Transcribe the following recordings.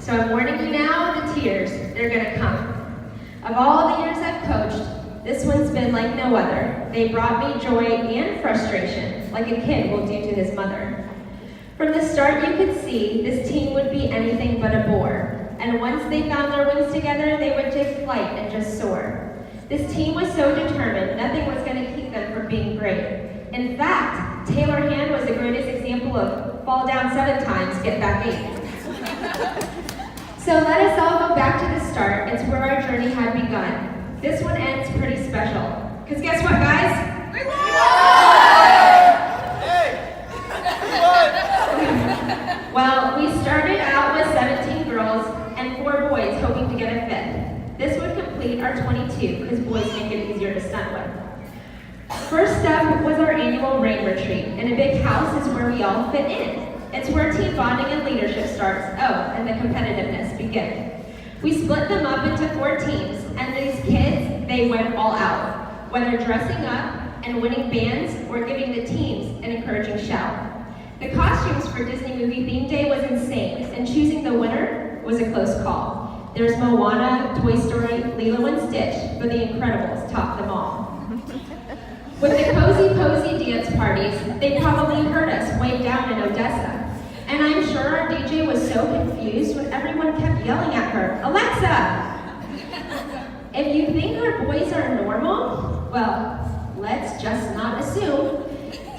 So I'm warning you now, the tears, they're gonna come. Of all the years I've coached, this one's been like no other. They brought me joy and frustration, like a kid will do to his mother. From the start, you could see this team would be anything but a bore. And once they found their wings together, they would take flight and just soar. This team was so determined, nothing was gonna keep them from being great. In fact, Taylor Hand was the greatest example of fall down 7 times, get back 8. So let us all go back to the start. It's where our journey had begun. This one ends pretty special. Because guess what, guys? We won! Well, we started out with 17 girls and 4 boys hoping to get a 5th. This would complete our 22, because boys make it easier to stunt with. First up was our annual rain retreat, and a big house is where we all fit in. It's where team bonding and leadership starts, and the competitiveness begin. We split them up into 4 teams, and these kids, they went all out, whether dressing up and winning bands or giving the teams an encouraging shout. The costumes for Disney Movie Theme Day was insane, and choosing the winner was a close call. There's Moana, Toy Story, Lilo and Stitch, but The Incredibles topped them all. With the cozy dance parties, they probably heard us way down in Odessa. And I'm sure our DJ was so confused when everyone kept yelling at her, "Alexa!" If you think our boys are normal, well, let's just not assume.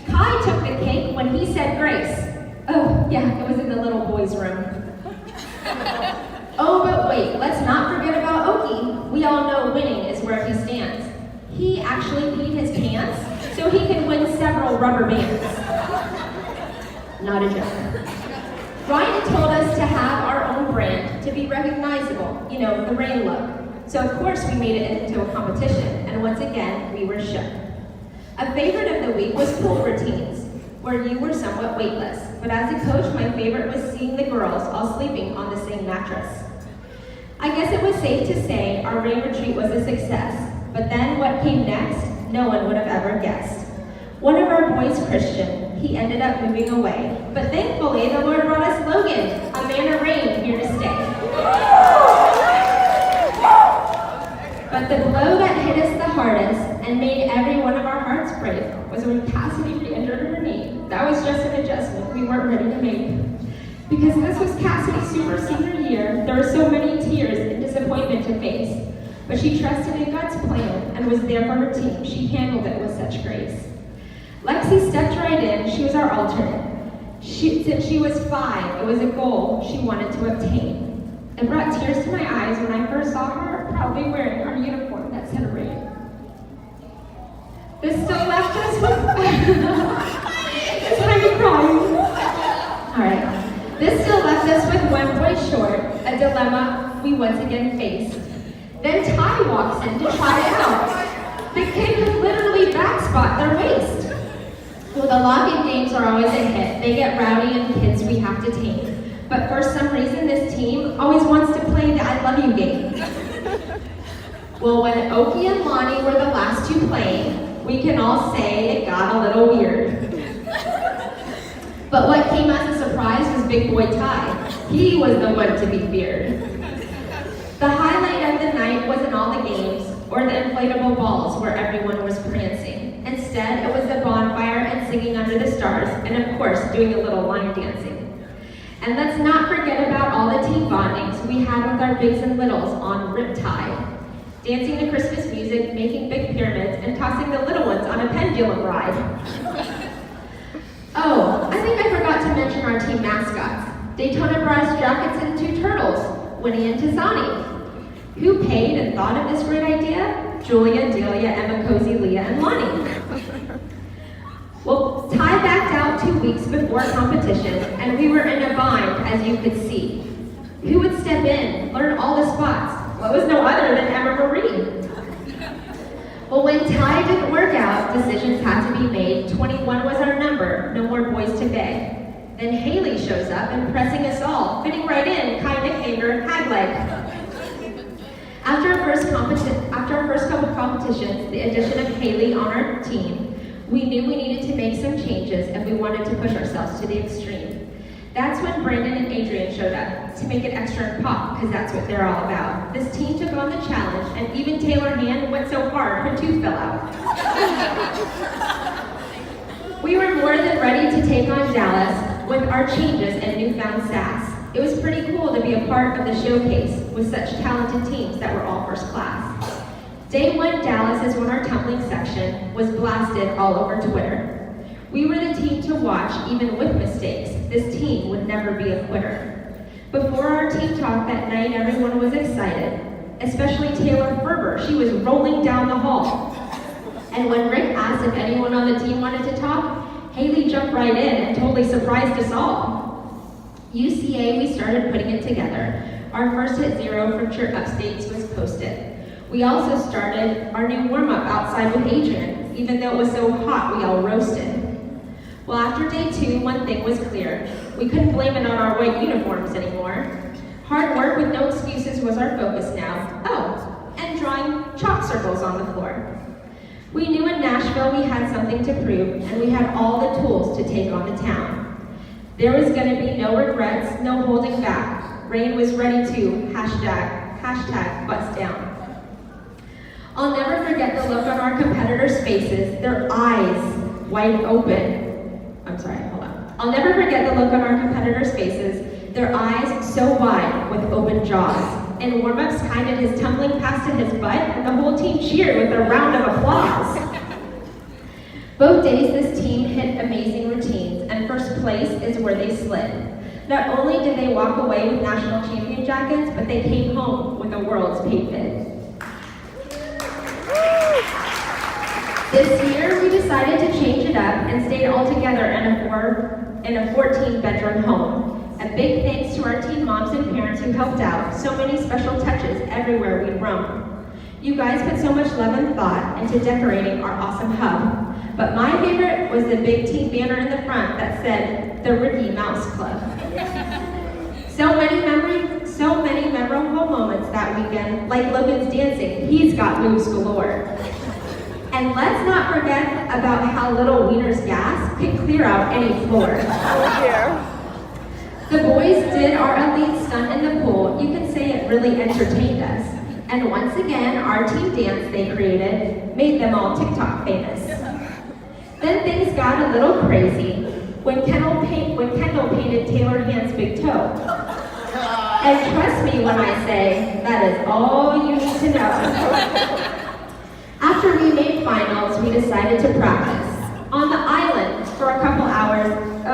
Kai took the cake when he said grace. Oh, yeah, it was in the little boys' room. Oh, but wait, let's not forget about Oki. We all know winning is where he stands. He actually peed his pants so he could win several rubber bands. Not a joke. Ryan told us to have our own brand to be recognizable, the rain look. So of course we made it into a competition, and once again, we were shook. A favorite of the week was pool routines, where you were somewhat weightless. But as a coach, my favorite was seeing the girls all sleeping on the same mattress. I guess it was safe to say our rain retreat was a success. But then what came next, no one would have ever guessed. One of our boys, Christian, he ended up moving away. But thankfully, the Lord brought us Logan, a man of rain, here to stay. But the blow that hit us the hardest and made every one of our hearts break was when Cassidy re-injured her knee. That was just an adjustment we weren't ready to make. Because this was Cassidy's super senior year, there were so many tears and disappointment to face. But she trusted in God's plan and was there for her team. She handled it with such grace. Lexi stepped right in. She was our alternate. Since she was 5, it was a goal she wanted to obtain. It brought tears to my eyes when I first saw her proudly wearing our uniform that said rain. This still left us with... That's when I get crying. All right. This still left us with one boy short, a dilemma we once again faced. Then Ty walks in to try it out. The kid could literally backspot their waist. Well, the lock-in games are always a hit. They get rowdy and kids we have to tame. But for some reason, this team always wants to play the I love you game. Well, when Oki and Lonnie were the last 2 playing, we can all say it got a little weird. But what came as a surprise was Big Boy Ty. He was the one to be feared. The highlight of the night wasn't all the games or the inflatable balls where everyone was prancing. Instead, it was the bonfire and singing under the stars, and of course, doing a little line dancing. And let's not forget about all the team bondings we had with our bigs and littles on Riptide. Dancing to Christmas music, making big pyramids, and tossing the little ones on a pendulum ride. Oh, I think I forgot to mention our team mascots. Daytona Brass jackets and 2 turtles, Winnie and Tizani. Who paid and thought of this great idea? Julia, Delia, Emma, Cozy, Leah, and Lonnie. Well, Ty backed out 2 weeks before competition, and we were in a bind, as you could see. Who would step in, learn all the spots? Well, it was no other than Emma Marie. Well, when Ty didn't work out, decisions had to be made. 21 was our number, no more boys to beg. Then Haley shows up, impressing us all, fitting right in. Kai nicknamed her Hagleg. After our first couple competitions, the addition of Haley on our team, we knew we needed to make some changes if we wanted to push ourselves to the extreme. That's when Brandon and Adrian band showed up to make it extra and pop, because that's what they're all about. This team took on the challenge, and even Taylor Hand went so hard her tooth fell out. We were more than ready to take on Dallas with our changes and newfound sass. It was pretty cool to be a part of the showcase with such talented teams that were all first class. Day one, Dallas has won our tumbling section, was blasted all over Twitter. We were the team to watch, even with mistakes. This team would never be a quitter. Before our team talk that night, everyone was excited, especially Taylor Ferber. She was rolling down the hall. And when Rick asked if anyone on the team wanted to talk, Haley jumped right in and totally surprised us all. UCA, we started putting it together. Our first hit zero from Church Upstates was posted. We also started our new warm-up outside with Adrian. Even though it was so hot, we all roasted. Well, after day two, one thing was clear. We couldn't blame it on our white uniforms anymore. Hard work with no excuses was our focus now. Oh, and drawing chalk circles on the floor. We knew in Nashville we had something to prove, and we had all the tools to take on the town. There was going to be no regrets, no holding back. Rain was ready to hashtag bust down. I'll never forget the look on our competitors' faces, their eyes wide open. I'll never forget the look on our competitors' faces, their eyes so wide with open jaws. In warm-ups, Kai did his tumbling pass to his butt, and the whole team cheered with a round of applause. Both days, this team hit amazing routines, and first place is where they slid. Not only did they walk away with national champion jackets, but they came home with the world's paid bid. This year, we decided to change it up and stayed all together in a 14-bedroom home. A big thanks to our team moms and parents who helped out. So many special touches everywhere we roamed. You guys put so much love and thought into decorating our awesome hub. But my favorite was the big team banner in the front that said, the Ricky Mouse Club. So many memorable moments that weekend, like Logan's dancing. He's got moves galore. And let's not forget about how little Wiener's gas can clear out any floor. The boys did our elite stunt in the pool. You can say it really entertained us. And once again, our team dance they created made them all TikTok famous. Then things got a little crazy when Kendall painted Taylor Hand's big toe. And trust me when I say, that is all you need to know. After we made finals, we decided to practice. On the island for a couple hours,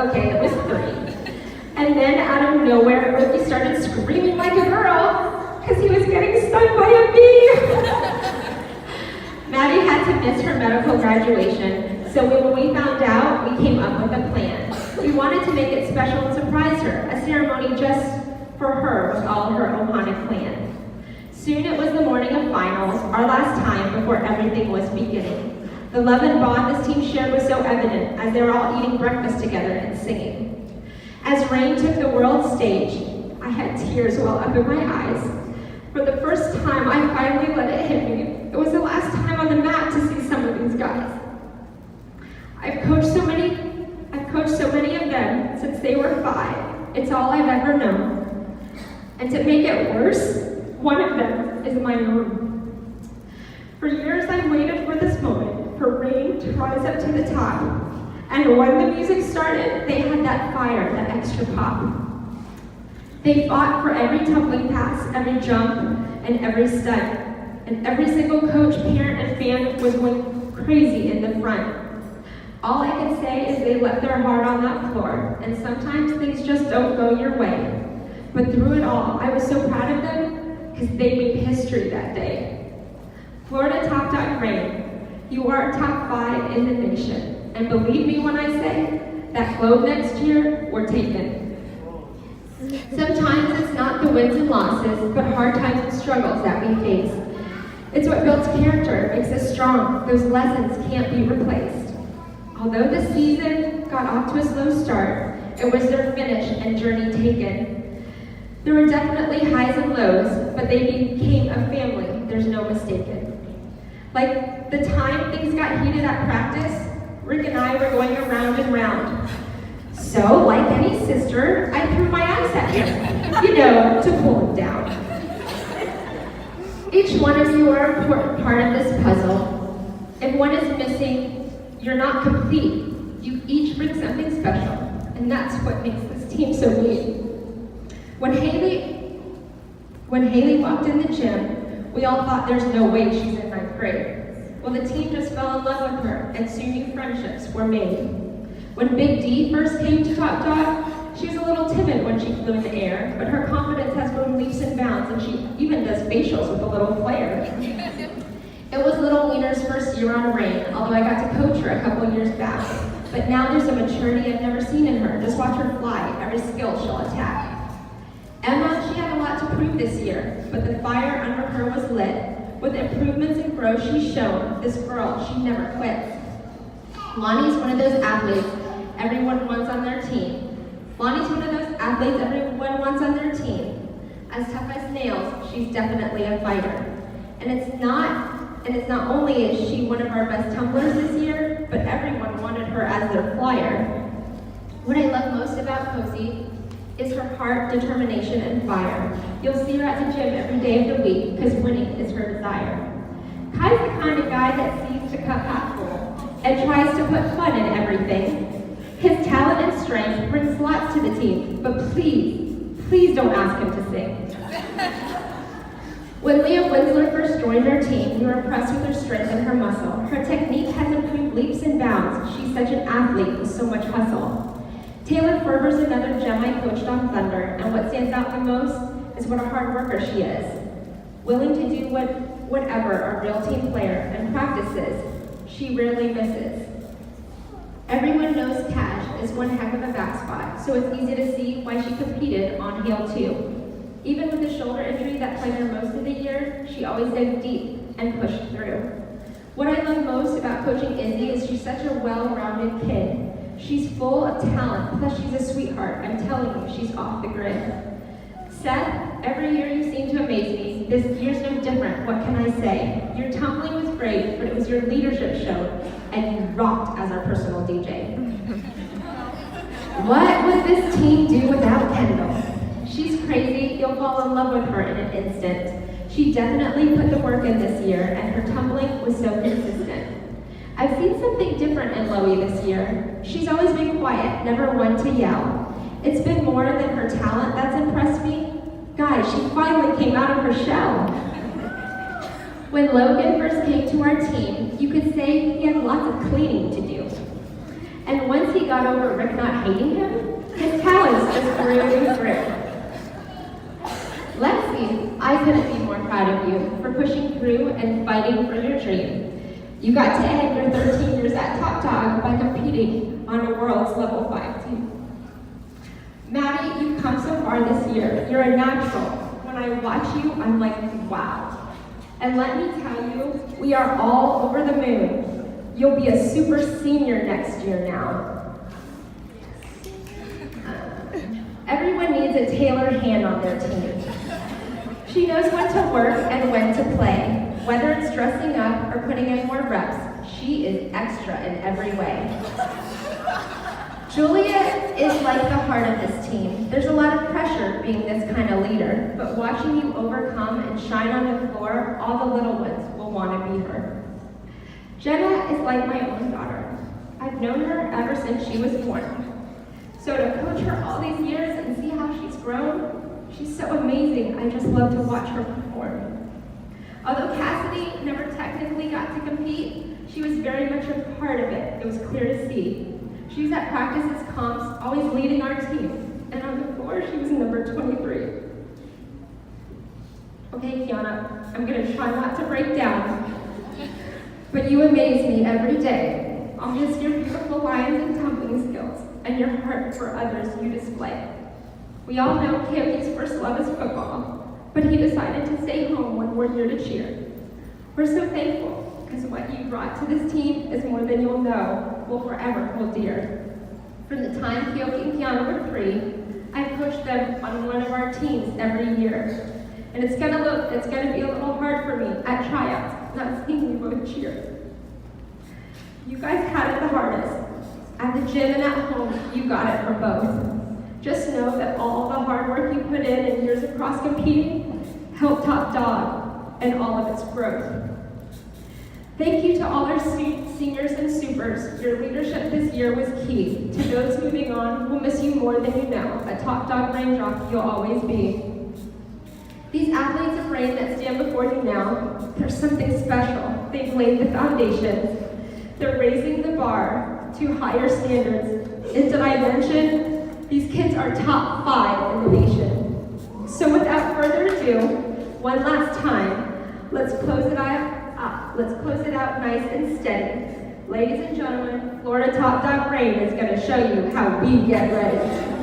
okay, it was 3. And then out of nowhere, Ricky started screaming like a girl, because he was getting stung by a bee. Maddie had to miss her medical graduation, so when we found out, we came up with a plan. We wanted to make it special and surprise her, a ceremony just for her with all her Ohana clan. Soon it was the morning of finals, our last time before everything was beginning. The love and bond this team shared was so evident as they were all eating breakfast together and singing. As Rain took the world stage, I had tears well up in my eyes. For the first time, I finally let it hit me. It was the last time on the mat to see some of these guys. I've coached so many of them since they were 5. It's all I've ever known. And to make it worse, one of them is my mom. For years, I've waited for this moment, for Rain to rise up to the top. And when the music started, they had that fire, that extra pop. They fought for every tumbling pass, every jump, and every stunt. And every single coach, parent, and fan was going crazy in the front. All I can say is they left their heart on that floor, and sometimes things just don't go your way. But through it all, I was so proud of them because they made history that day. Florida Top Dog Rain, you are top 5 in the nation. And believe me when I say, that globe next year, we're taking. Sometimes it's not the wins and losses, but hard times and struggles that we face. It's what builds character, makes us strong. Those lessons can't be replaced. Although the season got off to a slow start, it was their finish and journey taken. There were definitely highs and lows, but they became a family, there's no mistaking. Like the time things got heated at practice, Rick and I were going around and round. So, like any sister, I threw my ice at him. know to pull him down. Each one of you are an important part of this puzzle. If one is missing, you're not complete. You each bring something special, and that's what makes this team so neat. When Haley walked in the gym, we all thought there's no way she's in 9th grade. Well, the team just fell in love with her, and soon new friendships were made. When Big D first came to Top Dog, she was a little timid when she flew in the air, but her confidence has grown leaps and bounds, and she even does facials with a little flair. It was Little Wiener's first year on Rain, although I got to coach her a couple years back. But now there's a maturity I've never seen in her. Just watch her fly, every skill she'll attack. Emma, she had a lot to prove this year, but the fire under her was lit. With improvements and growth she's shown, this girl, she never quits. Lonnie's one of those athletes everyone wants on their team. As tough as nails, she's definitely a fighter. And it's not only is she one of our best tumblers this year, but everyone wanted her as their flyer. What I love most about Cozy is her heart, determination, and fire. You'll see her at the gym every day of the week, because winning is her desire. Kai's the kind of guy that sees the cup half full and tries to put fun in everything. His talent and strength brings lots to the team, but please don't ask him to sing. When Leah Winsler first joined our team, we were impressed with her strength and her muscle. Her technique has improved leaps and bounds. She's such an athlete with so much hustle. Taylor Ferber's another gem I coached on Thunder, and what stands out the most is what a hard worker she is. Willing to do whatever a real team player and practices, she rarely misses. Everyone knows Cash is one heck of a back spot, so it's easy to see why she competed on Hale too. Even with the shoulder injury that plagued her most of the year, she always dug deep and pushed through. What I love most about coaching Izzy is she's such a well-rounded kid. She's full of talent, plus she's a sweetheart. I'm telling you, she's off the grid. Seth, every year you seem to amaze me. This year's no different, what can I say? Your tumbling was great, but it was your leadership show, and you rocked as our personal DJ. What would this team do without Kendall? She's crazy, you'll fall in love with her in an instant. She definitely put the work in this year, and her tumbling was so consistent. I've seen something different in Loie this year. She's always been quiet, never one to yell. It's been more than her talent that's impressed me. Guys, she finally came out of her shell. When Logan first came to our team, you could say he had lots of cleaning to do. And once he got over Rick not hating him, his talents just grew and grew. Lexi, I couldn't be more proud of you for pushing through and fighting for your dream. You got to end your 13 years at Top Dog by competing on a world's level 5 team. Maddie, you've come so far this year. You're a natural. When I watch you, I'm like, wow. And let me tell you, we are all over the moon. You'll be a super senior next year now. Everyone needs a tailored hand on their team. She knows when to work and when to play. Whether it's dressing up or putting in more reps, she is extra in every way. Julia is like the heart of this team. There's a lot of pressure being this kind of leader, but watching you overcome and shine on the floor, all the little ones will want to be her. Jenna is like my own daughter. I've known her ever since she was born. So to coach her all these years and see how she's grown, she's so amazing. I just love to watch her perform. Although Cassidy never technically got to compete, she was very much a part of it. It was clear to see. She was at practices, comps, always leading our team. And on the floor, she was number 23. Okay, Kiana, I'm gonna try not to break down. But you amaze me every day. I'll miss your beautiful lines and tumbling skills, and your heart for others you display. We all know Campy's first love is football, but he decided to stay home when we're here to cheer. We're so thankful, because what you brought to this team is more than you'll know, will forever hold dear. From the time Keoki and Kiana were 3, I've coached them on one of our teams every year. And it's gonna be a little hard for me at tryouts, not seeing you both cheer. You guys had it the hardest. At the gym and at home, you got it for both. Just know that all the hard work you put in and years of cross competing helped Top Dog and all of its growth. Thank you to all our seniors and supers. Your leadership this year was key. To those moving on, we'll miss you more than you know. A Top Dog raindrop you'll always be. These athletes of rain that stand before you now, there's something special. They've laid the foundations. They're raising the bar to higher standards. And did I mention, these kids are top 5 in the nation. So without further ado, one last time, let's close it out nice and steady. Ladies and gentlemen, Florida Top Dog Rain is going to show you how we get ready.